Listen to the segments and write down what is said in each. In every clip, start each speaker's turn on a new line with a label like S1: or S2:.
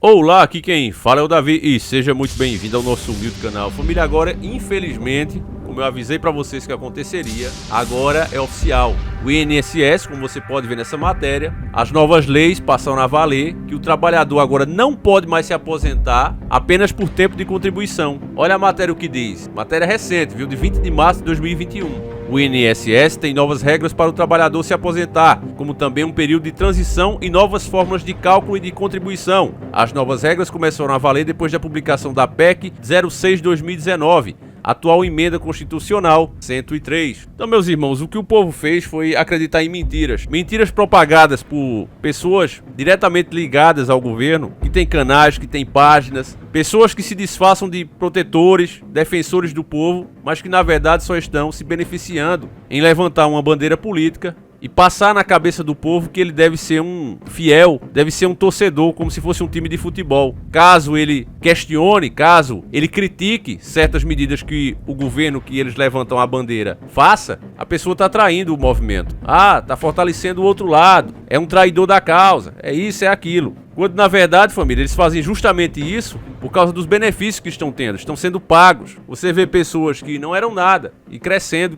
S1: Olá, aqui quem fala é o Davi e seja muito bem-vindo ao nosso humilde canal. Família, agora, infelizmente, como eu avisei pra vocês que aconteceria, agora é oficial. O INSS, como você pode ver nessa matéria, as novas leis passaram a valer que o trabalhador agora não pode mais se aposentar apenas por tempo de contribuição. Olha a matéria o que diz. Matéria recente, viu? De 20 de março de 2021. O INSS tem novas regras para o trabalhador se aposentar, como também um período de transição e novas formas de cálculo e de contribuição. As novas regras começaram a valer depois da publicação da PEC 06/2019, atual emenda constitucional 103. Então, meus irmãos, o que o povo fez foi acreditar em mentiras. Mentiras propagadas por pessoas diretamente ligadas ao governo, que tem canais, que tem páginas, pessoas que se disfarçam de protetores, defensores do povo, mas que na verdade só estão se beneficiando em levantar uma bandeira política e passar na cabeça do povo que ele deve ser um fiel, deve ser um torcedor, como se fosse um time de futebol. Caso ele questione, caso ele critique certas medidas que o governo que eles levantam a bandeira faça, a pessoa está traindo o movimento. Está fortalecendo o outro lado, é um traidor da causa, é isso, é aquilo. Quando na verdade, família, eles fazem justamente isso por causa dos benefícios que estão tendo, estão sendo pagos. Você vê pessoas que não eram nada e crescendo,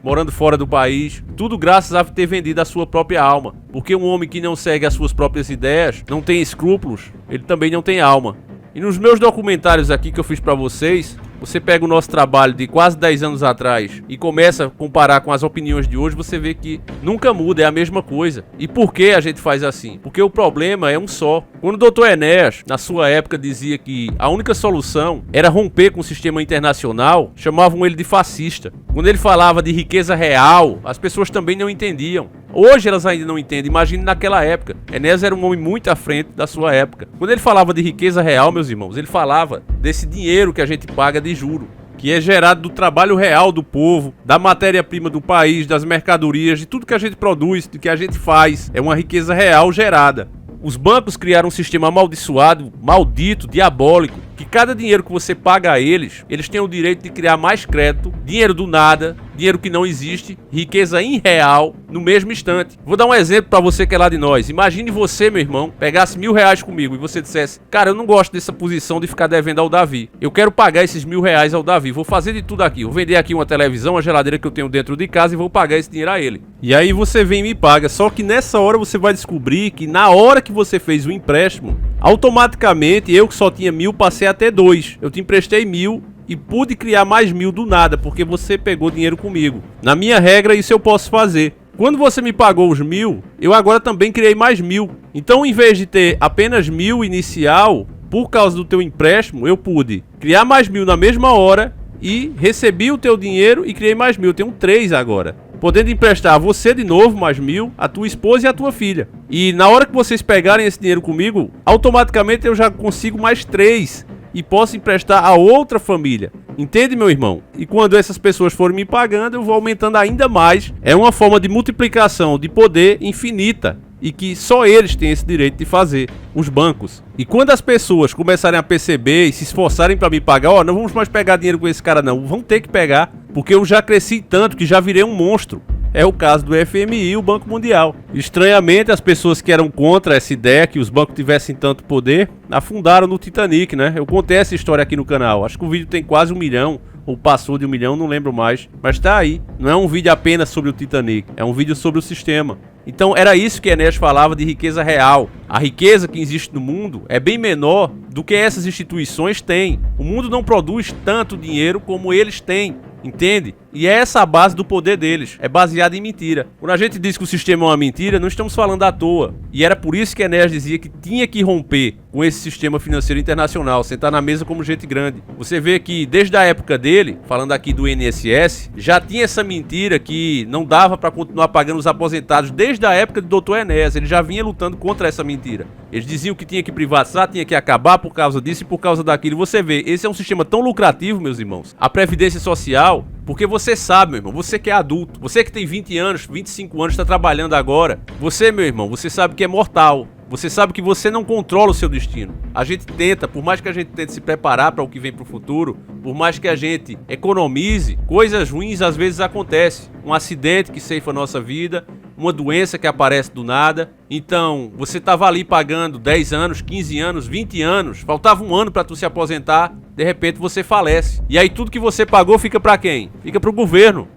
S1: morando fora do país, tudo graças a ter vendido a sua própria alma. Porque um homem que não segue as suas próprias ideias, não tem escrúpulos, ele também não tem alma. E nos meus documentários aqui que eu fiz pra vocês, você pega o nosso trabalho de quase 10 anos atrás e começa a comparar com as opiniões de hoje, você vê que nunca muda, é a mesma coisa. E por que a gente faz assim? Porque o problema é um só. Quando o Dr. Enéas, na sua época, dizia que a única solução era romper com o sistema internacional, chamavam ele de fascista. Quando ele falava de riqueza real, as pessoas também não entendiam. Hoje elas ainda não entendem, imagine naquela época. Enéas era um homem muito à frente da sua época. Quando ele falava de riqueza real, meus irmãos, ele falava desse dinheiro que a gente paga de juro, que é gerado do trabalho real do povo, da matéria-prima do país, das mercadorias, de tudo que a gente produz, do que a gente faz. É uma riqueza real gerada. Os bancos criaram um sistema amaldiçoado, maldito, diabólico, que cada dinheiro que você paga a eles, eles têm o direito de criar mais crédito, dinheiro do nada, dinheiro que não existe, riqueza irreal, no mesmo instante. Vou dar um exemplo pra você que é lá de nós. Imagine você, meu irmão, pegasse R$1.000 comigo e você dissesse: cara, eu não gosto dessa posição de ficar devendo ao Davi. Eu quero pagar esses R$1.000 ao Davi. Vou fazer de tudo aqui. Vou vender aqui uma televisão, uma geladeira que eu tenho dentro de casa e vou pagar esse dinheiro a ele. E aí você vem e me paga. Só que nessa hora você vai descobrir que na hora que você fez o empréstimo, automaticamente eu que só tinha 1.000 passei até 2. Eu te emprestei 1.000 e pude criar mais 1.000 do nada, porque você pegou dinheiro comigo. Na minha regra, isso eu posso fazer. Quando você me pagou os 1.000, eu agora também criei mais 1.000. Então, em vez de ter apenas 1.000 inicial, por causa do teu empréstimo, eu pude criar mais 1.000 na mesma hora e recebi o teu dinheiro e criei mais 1.000. Eu tenho 3 agora, podendo emprestar a você de novo mais 1.000, a tua esposa e a tua filha. E na hora que vocês pegarem esse dinheiro comigo, automaticamente eu já consigo mais 3 e posso emprestar a outra família. Entende, meu irmão? E quando essas pessoas forem me pagando, eu vou aumentando ainda mais. É uma forma de multiplicação de poder infinita e que só eles têm esse direito de fazer, os bancos. E quando as pessoas começarem a perceber e se esforçarem para me pagar, não vamos mais pegar dinheiro com esse cara não, vão ter que pegar, porque eu já cresci tanto que já virei um monstro. É o caso do FMI e o Banco Mundial. Estranhamente, as pessoas que eram contra essa ideia que os bancos tivessem tanto poder, afundaram no Titanic, né? Eu contei essa história aqui no canal. Acho que o vídeo tem quase 1 milhão, ou passou de 1 milhão, não lembro mais. Mas tá aí. Não é um vídeo apenas sobre o Titanic, é um vídeo sobre o sistema. Então era isso que Enéas falava de riqueza real. A riqueza que existe no mundo é bem menor do que essas instituições têm. O mundo não produz tanto dinheiro como eles têm. Entende? E é essa a base do poder deles. É baseada em mentira. Quando a gente diz que o sistema é uma mentira, não estamos falando à toa. E era por isso que Enéas dizia que tinha que romper com esse sistema financeiro internacional, sentar na mesa como gente grande. Você vê que desde a época dele, falando aqui do INSS, já tinha essa mentira que não dava para continuar pagando os aposentados desde a época do Dr. Enéas. Ele já vinha lutando contra essa mentira. Eles diziam que tinha que privatizar, tinha que acabar por causa disso e por causa daquilo. Você vê, esse é um sistema tão lucrativo, meus irmãos. A Previdência Social, porque você sabe, meu irmão, você que é adulto, você que tem 20 anos, 25 anos, está trabalhando agora. Você, meu irmão, você sabe que é mortal. Você sabe que você não controla o seu destino. A gente tenta, por mais que a gente tente se preparar para o que vem para o futuro, por mais que a gente economize, coisas ruins às vezes acontecem. Um acidente que ceifa a nossa vida, uma doença que aparece do nada. Então, você estava ali pagando 10 anos, 15 anos, 20 anos, faltava um ano para tu se aposentar, de repente você falece. E aí tudo que você pagou fica para quem? Fica para o governo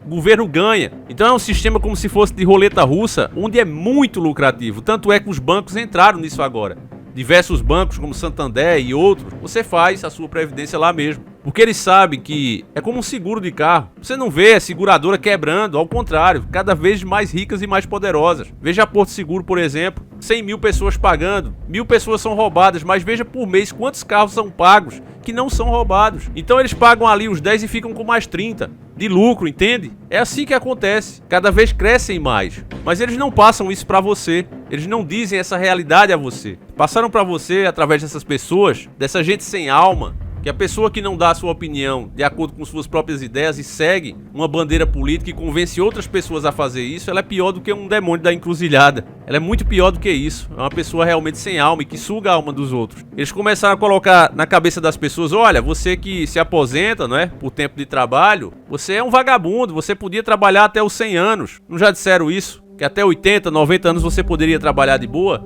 S1: ganha. Então é um sistema como se fosse de roleta russa, onde é muito lucrativo, tanto é que os bancos entraram nisso agora. Diversos bancos como Santander e outros, você faz a sua previdência lá mesmo. Porque eles sabem que é como um seguro de carro. Você não vê a seguradora quebrando, ao contrário, cada vez mais ricas e mais poderosas. Veja a Porto Seguro, por exemplo, 100 mil pessoas pagando, 1000 pessoas são roubadas, mas veja por mês quantos carros são pagos que não são roubados. Então eles pagam ali os 10 e ficam com mais 30 de lucro, entende? É assim que acontece, cada vez crescem mais. Mas eles não passam isso pra você, eles não dizem essa realidade a você. Passaram pra você através dessas pessoas, dessa gente sem alma, que a pessoa que não dá a sua opinião de acordo com suas próprias ideias e segue uma bandeira política e convence outras pessoas a fazer isso, ela é pior do que um demônio da encruzilhada. Ela é muito pior do que isso. É uma pessoa realmente sem alma e que suga a alma dos outros. Eles começaram a colocar na cabeça das pessoas, olha, você que se aposenta, né, por tempo de trabalho, você é um vagabundo, você podia trabalhar até os 100 anos. Não já disseram isso? Que até 80, 90 anos você poderia trabalhar de boa?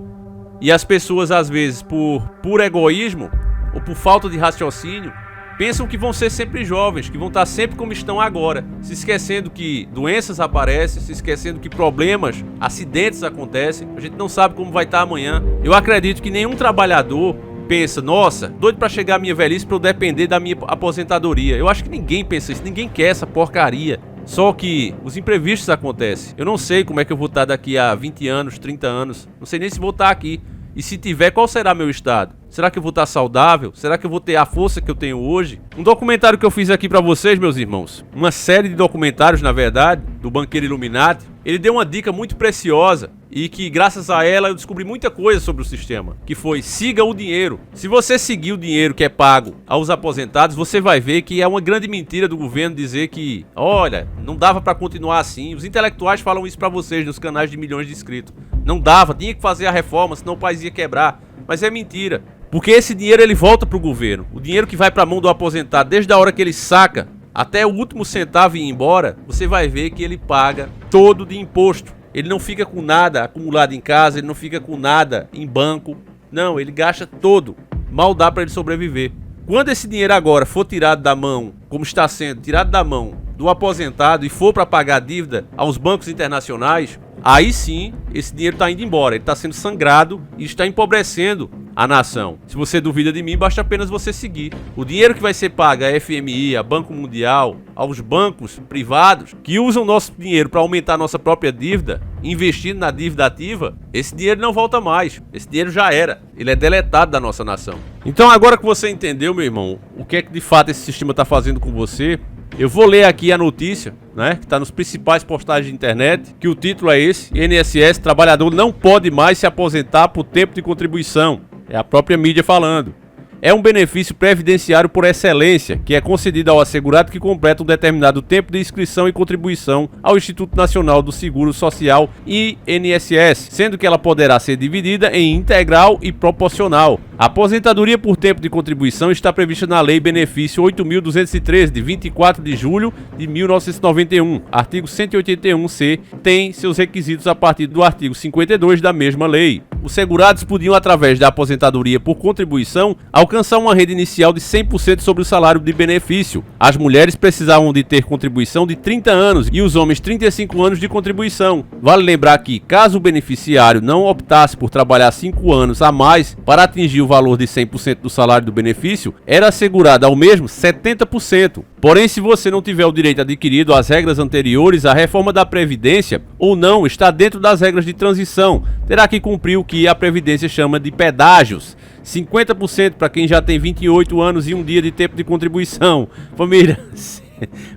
S1: E as pessoas, às vezes, por egoísmo, ou por falta de raciocínio, pensam que vão ser sempre jovens, que vão estar sempre como estão agora, se esquecendo que doenças aparecem, se esquecendo que problemas, acidentes acontecem, a gente não sabe como vai estar amanhã. Eu acredito que nenhum trabalhador pensa, nossa, doido pra chegar a minha velhice pra eu depender da minha aposentadoria. Eu acho que ninguém pensa isso, ninguém quer essa porcaria. Só que os imprevistos acontecem. Eu não sei como é que eu vou estar daqui a 20 anos, 30 anos, não sei nem se vou estar aqui. E se tiver, qual será meu estado? Será que eu vou estar saudável? Será que eu vou ter a força que eu tenho hoje? Um documentário que eu fiz aqui pra vocês, meus irmãos, uma série de documentários, na verdade, do banqueiro Illuminati, ele deu uma dica muito preciosa e que, graças a ela, eu descobri muita coisa sobre o sistema, que foi, siga o dinheiro. Se você seguir o dinheiro que é pago aos aposentados, você vai ver que é uma grande mentira do governo dizer que, olha, não dava pra continuar assim. Os intelectuais falam isso pra vocês nos canais de milhões de inscritos. Não dava, tinha que fazer a reforma, senão o país ia quebrar. Mas é mentira, porque esse dinheiro ele volta pro governo. O dinheiro que vai pra mão do aposentado, desde a hora que ele saca até o último centavo ir embora, você vai ver que ele paga todo de imposto. Ele não fica com nada acumulado em casa, ele não fica com nada em banco. Não, ele gasta todo. Mal dá pra ele sobreviver. Quando esse dinheiro agora for tirado da mão, como está sendo tirado da mão do aposentado e for para pagar a dívida aos bancos internacionais, aí sim, esse dinheiro está indo embora, ele está sendo sangrado e está empobrecendo a nação. Se você duvida de mim, basta apenas você seguir. O dinheiro que vai ser pago à FMI, a Banco Mundial, aos bancos privados, que usam nosso dinheiro para aumentar nossa própria dívida, investindo na dívida ativa, esse dinheiro não volta mais. Esse dinheiro já era. Ele é deletado da nossa nação. Então agora que você entendeu, meu irmão, o que é que de fato esse sistema está fazendo com você, eu vou ler aqui a notícia, né, que está nos principais postagens de internet, que o título é esse: INSS, trabalhador não pode mais se aposentar por tempo de contribuição. É a própria mídia falando. É um benefício previdenciário por excelência, que é concedido ao assegurado que completa um determinado tempo de inscrição e contribuição ao Instituto Nacional do Seguro Social, INSS, sendo que ela poderá ser dividida em integral e proporcional. A aposentadoria por tempo de contribuição está prevista na Lei Benefício 8.213, de 24 de julho de 1991. Artigo 181-C tem seus requisitos a partir do artigo 52 da mesma lei. Os segurados podiam, através da aposentadoria por contribuição, alcançar uma renda inicial de 100% sobre o salário de benefício. As mulheres precisavam de ter contribuição de 30 anos e os homens 35 anos de contribuição. Vale lembrar que, caso o beneficiário não optasse por trabalhar 5 anos a mais para atingir o valor de 100% do salário do benefício, era assegurado ao mesmo 70%. Porém, se você não tiver o direito adquirido às regras anteriores, a reforma da Previdência ou não está dentro das regras de transição, terá que cumprir o que a Previdência chama de pedágios. 50% para quem já tem 28 anos e um dia de tempo de contribuição. Família,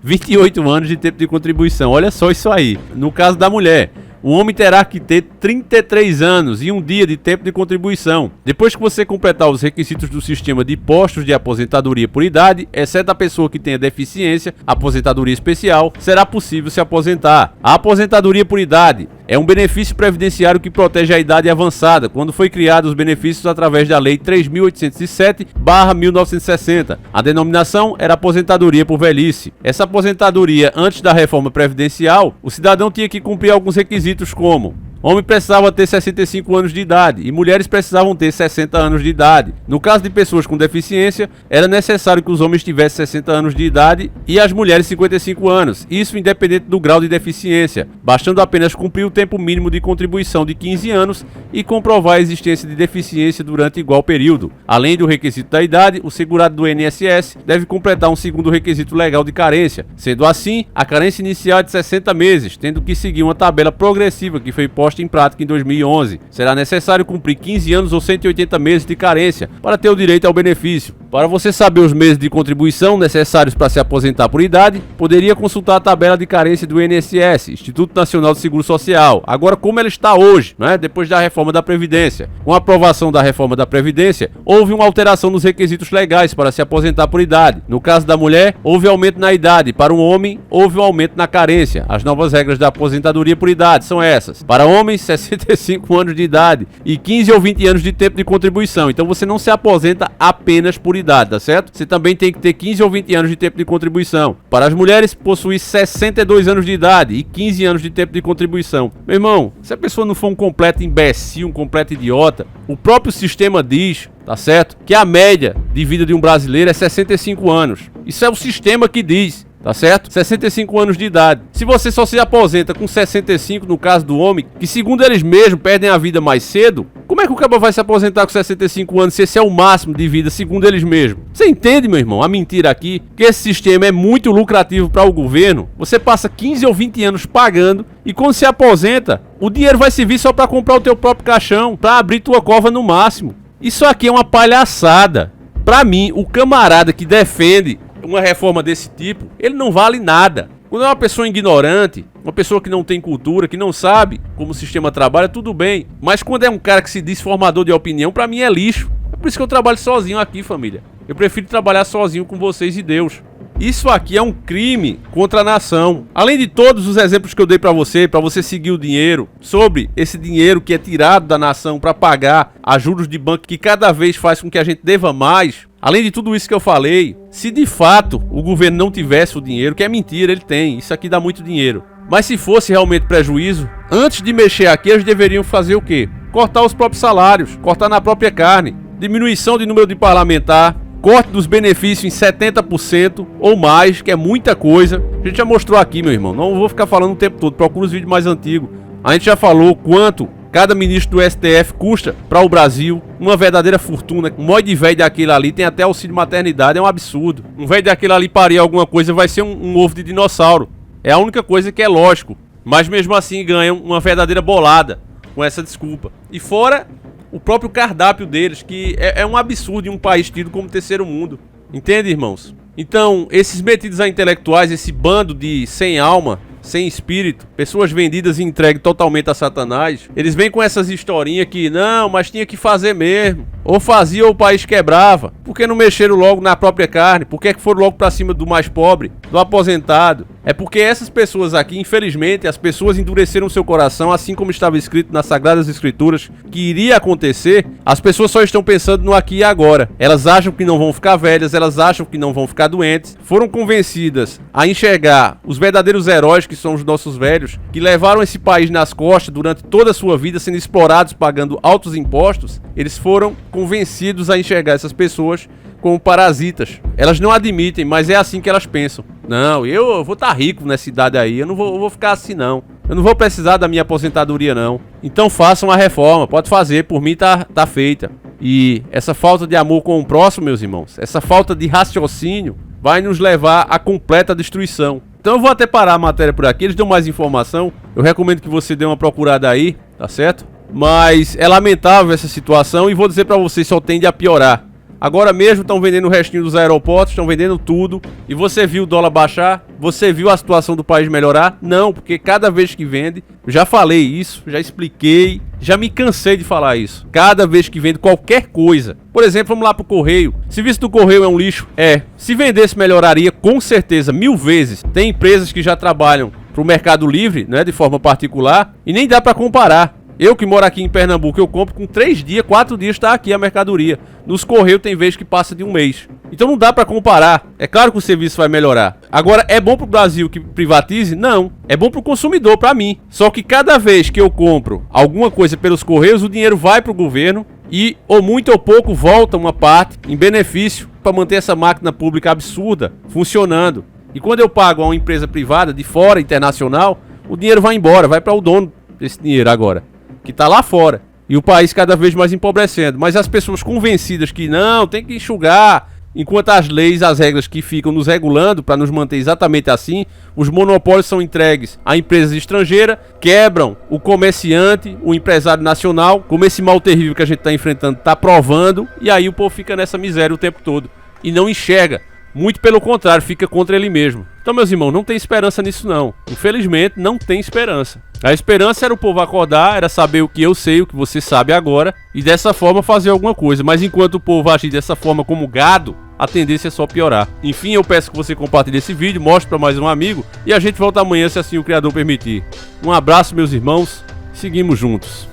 S1: 28 anos de tempo de contribuição, olha só isso aí. No caso da mulher, o homem terá que ter 33 anos e um dia de tempo de contribuição. Depois que você completar os requisitos do sistema de postos de aposentadoria por idade, exceto a pessoa que tenha deficiência, aposentadoria especial, será possível se aposentar. A aposentadoria por idade É um benefício previdenciário que protege a idade avançada, quando foi criado os benefícios através da Lei 3.807/1960. A denominação era aposentadoria por velhice. Essa aposentadoria, antes da reforma previdencial, o cidadão tinha que cumprir alguns requisitos como: homem precisava ter 65 anos de idade e mulheres precisavam ter 60 anos de idade. No caso de pessoas com deficiência, era necessário que os homens tivessem 60 anos de idade e as mulheres 55 anos, isso independente do grau de deficiência, bastando apenas cumprir o tempo mínimo de contribuição de 15 anos e comprovar a existência de deficiência durante igual período. Além do requisito da idade, o segurado do INSS deve completar um segundo requisito legal de carência. Sendo assim, a carência inicial é de 60 meses, tendo que seguir uma tabela progressiva que foi posta em prática em 2011. Será necessário cumprir 15 anos ou 180 meses de carência para ter o direito ao benefício. Para você saber os meses de contribuição necessários para se aposentar por idade, poderia consultar a tabela de carência do INSS, Instituto Nacional de Seguro Social. Agora, como ela está hoje, depois da reforma da Previdência. Com a aprovação da reforma da Previdência, houve uma alteração nos requisitos legais para se aposentar por idade. No caso da mulher, houve aumento na idade. Para o homem, houve um aumento na carência. As novas regras da aposentadoria por idade são essas: para homens, 65 anos de idade e 15 ou 20 anos de tempo de contribuição. Então você não se aposenta apenas por idade, tá certo? Você também tem que ter 15 ou 20 anos de tempo de contribuição. Para as mulheres, possui 62 anos de idade e 15 anos de tempo de contribuição. Meu irmão, se a pessoa não for um completo imbecil, um completo idiota, o próprio sistema diz, tá certo, que a média de vida de um brasileiro é 65 anos. Isso é o sistema que diz. Tá certo? 65 anos de idade. Se você só se aposenta com 65, no caso do homem, que segundo eles mesmos perdem a vida mais cedo, como é que o cara vai se aposentar com 65 anos se esse é o máximo de vida, segundo eles mesmos? Você entende, meu irmão, a mentira aqui? Que esse sistema é muito lucrativo para o governo. Você passa 15 ou 20 anos pagando e quando se aposenta, o dinheiro vai servir só para comprar o teu próprio caixão, para abrir tua cova no máximo. Isso aqui é uma palhaçada. Para mim, o camarada que defende uma reforma desse tipo, ele não vale nada. Quando é uma pessoa ignorante, uma pessoa que não tem cultura, que não sabe como o sistema trabalha, tudo bem. Mas quando é um cara que se diz formador de opinião, pra mim é lixo. É por isso que eu trabalho sozinho aqui, família. Eu prefiro trabalhar sozinho com vocês e Deus. Isso aqui é um crime contra a nação. Além de todos os exemplos que eu dei pra você seguir o dinheiro, sobre esse dinheiro que é tirado da nação para pagar a juros de banco que cada vez faz com que a gente deva mais. Além de tudo isso que eu falei, se de fato o governo não tivesse o dinheiro, que é mentira, ele tem, isso aqui dá muito dinheiro. Mas se fosse realmente prejuízo, antes de mexer aqui, eles deveriam fazer o quê? Cortar os próprios salários, cortar na própria carne, diminuição de número de parlamentar, corte dos benefícios em 70% ou mais, que é muita coisa. A gente já mostrou aqui, meu irmão, não vou ficar falando o tempo todo, procura os vídeos mais antigos. A gente já falou quanto cada ministro do STF custa para o Brasil, uma verdadeira fortuna. Um monte de velho daquele ali tem até auxílio maternidade, é um absurdo. Um velho daquele ali parir alguma coisa vai ser um ovo de dinossauro. É a única coisa que é lógico. Mas mesmo assim ganham uma verdadeira bolada com essa desculpa. E fora o próprio cardápio deles, que é um absurdo em um país tido como terceiro mundo. Entende, irmãos? Então, esses metidos a intelectuais, esse bando de sem alma, sem espírito, pessoas vendidas e entregues totalmente a Satanás, eles vêm com essas historinhas que, não, mas tinha que fazer mesmo. Ou fazia ou o país quebrava. Por que não mexeram logo na própria carne? Por que foram logo pra cima do mais pobre, do aposentado? É porque essas pessoas aqui, infelizmente, as pessoas endureceram seu coração, assim como estava escrito nas Sagradas Escrituras que iria acontecer. As pessoas só estão pensando no aqui e agora. Elas acham que não vão ficar velhas, elas acham que não vão ficar doentes. Foram convencidas a enxergar os verdadeiros heróis, que são os nossos velhos, que levaram esse país nas costas durante toda a sua vida, sendo explorados, pagando altos impostos. Eles foram convencidos a enxergar essas pessoas como parasitas. Elas não admitem, mas é assim que elas pensam. Não, eu vou estar rico nessa idade aí, eu vou ficar assim não. Eu não vou precisar da minha aposentadoria não. Então façam a reforma, pode fazer, por mim tá feita. E essa falta de amor com o próximo, meus irmãos, essa falta de raciocínio vai nos levar à completa destruição. Então eu vou até parar a matéria por aqui, eles dão mais informação. Eu recomendo que você dê uma procurada aí, tá certo? Mas é lamentável essa situação e vou dizer pra vocês, só tende a piorar. Agora mesmo estão vendendo o restinho dos aeroportos, estão vendendo tudo. E você viu o dólar baixar? Você viu a situação do país melhorar? Não, porque cada vez que vende, já falei isso, já expliquei, já me cansei de falar isso. Cada vez que vende qualquer coisa. Por exemplo, vamos lá pro correio. Serviço do correio é um lixo? É. Se vendesse melhoraria, com certeza, 1000 vezes. Tem empresas que já trabalham para o Mercado Livre, né, de forma particular, e nem dá para comparar. Eu que moro aqui em Pernambuco, eu compro com 3 dias, 4 dias está aqui a mercadoria. Nos Correios tem vez que passa de um mês. Então não dá para comparar. É claro que o serviço vai melhorar. Agora, é bom para o Brasil que privatize? Não. É bom para o consumidor, para mim. Só que cada vez que eu compro alguma coisa pelos Correios, o dinheiro vai para o governo e, ou muito ou pouco, volta uma parte em benefício para manter essa máquina pública absurda funcionando. E quando eu pago a uma empresa privada de fora, internacional, o dinheiro vai embora, vai para o dono desse dinheiro agora, que está lá fora. E o país cada vez mais empobrecendo. Mas as pessoas convencidas que não, tem que enxugar, enquanto as leis, as regras que ficam nos regulando para nos manter exatamente assim, os monopólios são entregues a empresas estrangeiras, quebram o comerciante, o empresário nacional, como esse mal terrível que a gente está enfrentando está provando, e aí o povo fica nessa miséria o tempo todo e não enxerga. Muito pelo contrário, fica contra ele mesmo. Então, meus irmãos, não tem esperança nisso não. Infelizmente, não tem esperança. A esperança era o povo acordar, era saber o que eu sei, o que você sabe agora, e dessa forma fazer alguma coisa. Mas enquanto o povo agir dessa forma como gado, a tendência é só piorar. Enfim, eu peço que você compartilhe esse vídeo, mostre para mais um amigo, e a gente volta amanhã se assim o Criador permitir. Um abraço, meus irmãos, seguimos juntos.